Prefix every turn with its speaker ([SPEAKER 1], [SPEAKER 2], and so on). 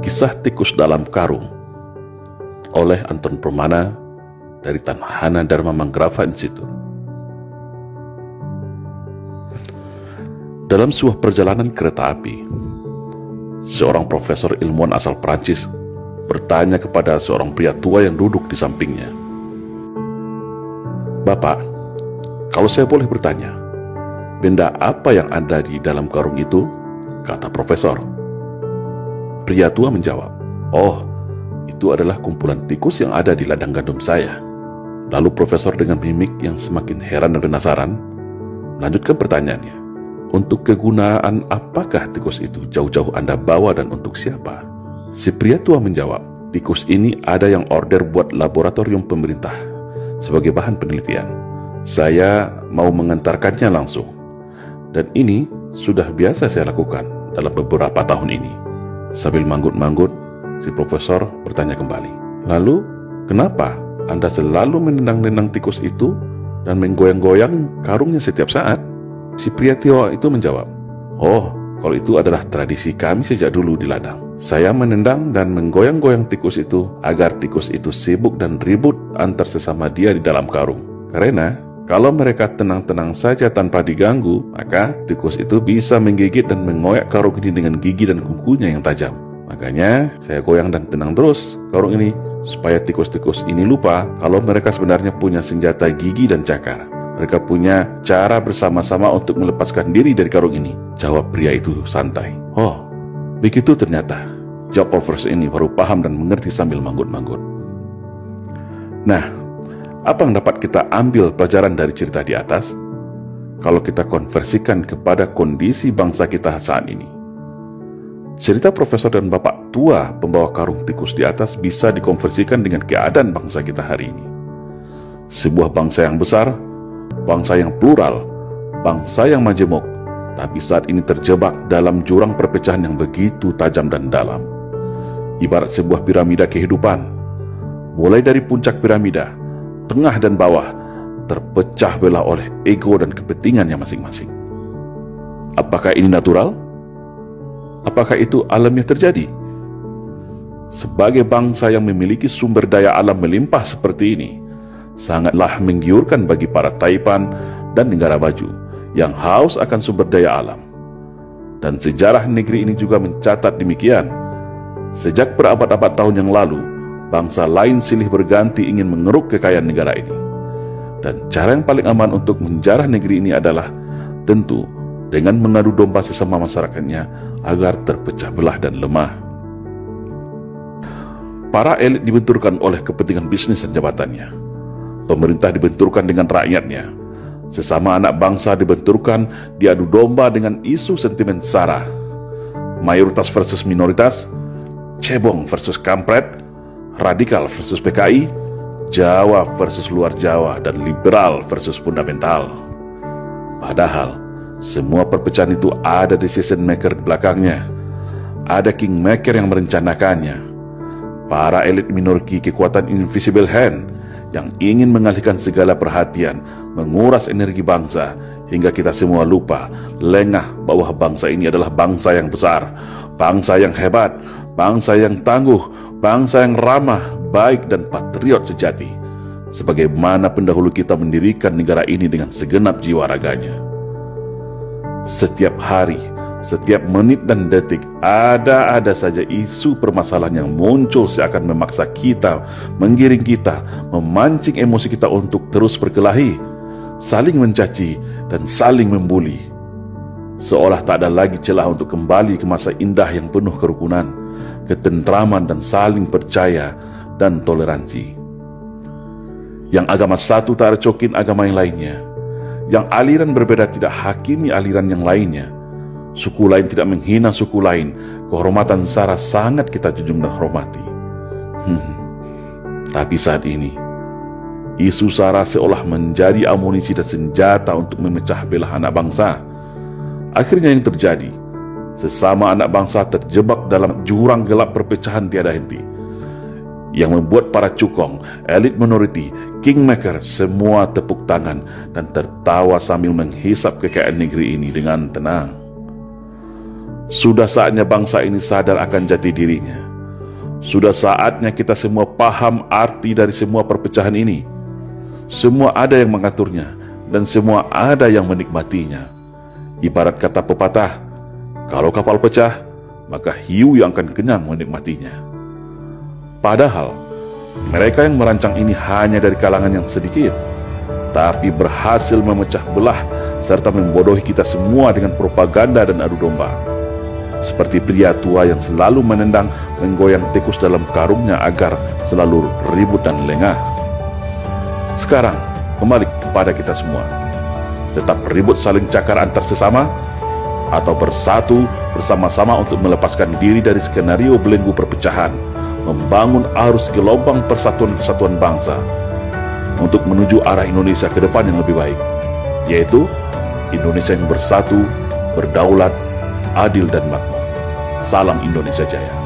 [SPEAKER 1] Kisah Tikus Dalam Karung oleh Anton Permana dari Tanhana Dharma Manggrava Institute. Dalam sebuah perjalanan kereta api, seorang profesor ilmuwan asal Prancis bertanya kepada seorang pria tua yang duduk di sampingnya, "Bapak, kalau saya boleh bertanya, benda apa yang ada di dalam karung itu?" kata profesor. Pria tua menjawab, "Oh, itu adalah kumpulan tikus yang ada di ladang gandum saya." Lalu profesor dengan mimik yang semakin heran dan penasaran melanjutkan pertanyaannya, "Untuk kegunaan apakah tikus itu jauh-jauh Anda bawa dan untuk siapa?" Si pria tua menjawab, "Tikus ini ada yang order buat laboratorium pemerintah sebagai bahan penelitian. Saya mau mengantarkannya langsung. Dan ini sudah biasa saya lakukan dalam beberapa tahun ini." Sambil manggut-manggut, si profesor bertanya kembali, "Lalu, kenapa Anda selalu menendang-nendang tikus itu dan menggoyang-goyang karungnya setiap saat?" Si pria tua itu menjawab, "Oh, kalau itu adalah tradisi kami sejak dulu di ladang. Saya menendang dan menggoyang-goyang tikus itu agar tikus itu sibuk dan ribut antar sesama dia di dalam karung. Karena kalau mereka tenang-tenang saja tanpa diganggu, maka tikus itu bisa menggigit dan mengoyak karung ini dengan gigi dan kukunya yang tajam. Makanya saya goyang dan tenang terus karung ini, supaya tikus-tikus ini lupa kalau mereka sebenarnya punya senjata gigi dan cakar. Mereka punya cara bersama-sama untuk melepaskan diri dari karung ini," jawab pria itu santai. "Oh, begitu ternyata," jawab profesor ini baru paham dan mengerti sambil manggut-manggut. Nah, apa yang dapat kita ambil pelajaran dari cerita di atas kalau kita konversikan kepada kondisi bangsa kita saat ini? Cerita profesor dan bapak tua pembawa karung tikus di atas bisa dikonversikan dengan keadaan bangsa kita hari ini. Sebuah bangsa yang besar, bangsa yang plural, bangsa yang majemuk, tapi saat ini terjebak dalam jurang perpecahan yang begitu tajam dan dalam. Ibarat sebuah piramida kehidupan, mulai dari puncak piramida, tengah dan bawah terpecah belah oleh ego dan kepentingannya masing-masing. Apakah ini natural? Apakah itu alamiah terjadi? Sebagai bangsa yang memiliki sumber daya alam melimpah seperti ini, sangatlah menggiurkan bagi para taipan dan negara maju yang haus akan sumber daya alam. Dan sejarah negeri ini juga mencatat demikian. Sejak berabad-abad tahun yang lalu, bangsa lain silih berganti ingin mengeruk kekayaan negara ini. Dan cara yang paling aman untuk menjarah negeri ini adalah tentu dengan mengadu domba sesama masyarakatnya agar terpecah belah dan lemah. Para elit dibenturkan oleh kepentingan bisnis dan jabatannya. Pemerintah dibenturkan dengan rakyatnya. Sesama anak bangsa dibenturkan diadu domba dengan isu sentimen sara. Mayoritas versus minoritas, cebong versus kampret, radikal versus PKI, Jawa versus luar Jawa, dan liberal versus fundamental. Padahal semua perpecahan itu ada decision maker di belakangnya. Ada kingmaker yang merencanakannya. Para elit minorki kekuatan invisible hand yang ingin mengalihkan segala perhatian, menguras energi bangsa, hingga kita semua lupa, lengah bahwa bangsa ini adalah bangsa yang besar, bangsa yang hebat, bangsa yang tangguh, bangsa yang ramah, baik dan patriot sejati, sebagaimana pendahulu kita mendirikan negara ini dengan segenap jiwa raganya. Setiap hari, setiap menit dan detik, ada saja isu permasalahan yang muncul seakan memaksa kita, menggiring kita, memancing emosi kita untuk terus berkelahi, saling mencaci dan saling membuli. Seolah tak ada lagi celah untuk kembali ke masa indah yang penuh kerukunan, ketentraman dan saling percaya dan toleransi. Yang agama satu tak recokin agama yang lainnya. Yang aliran berbeda tidak hakimi aliran yang lainnya. Suku lain tidak menghina suku lain. Kehormatan sara sangat kita junjung dan hormati. Tapi saat ini, isu sara seolah menjadi amunisi dan senjata untuk memecah belah anak bangsa. Akhirnya yang terjadi, sesama anak bangsa terjebak dalam jurang gelap perpecahan tiada henti, yang membuat para cukong, elit minoriti, kingmaker semua tepuk tangan dan tertawa sambil menghisap kekayaan negeri ini dengan tenang. Sudah saatnya bangsa ini sadar akan jati dirinya. Sudah saatnya kita semua paham arti dari semua perpecahan ini. Semua ada yang mengaturnya, dan semua ada yang menikmatinya. Ibarat kata pepatah, kalau kapal pecah, maka hiu yang akan kenyang menikmatinya. Padahal, mereka yang merancang ini hanya dari kalangan yang sedikit, tapi berhasil memecah belah serta membodohi kita semua dengan propaganda dan adu domba. Seperti pria tua yang selalu menendang menggoyang tikus dalam karungnya agar selalu ribut dan lengah. Sekarang, kembali kepada kita semua. Tetap ribut saling cakar antar sesama, atau bersatu bersama-sama untuk melepaskan diri dari skenario belenggu perpecahan, membangun arus gelombang persatuan-kesatuan bangsa untuk menuju arah Indonesia ke depan yang lebih baik, yaitu Indonesia yang bersatu, berdaulat, adil dan makmur. Salam Indonesia Jaya.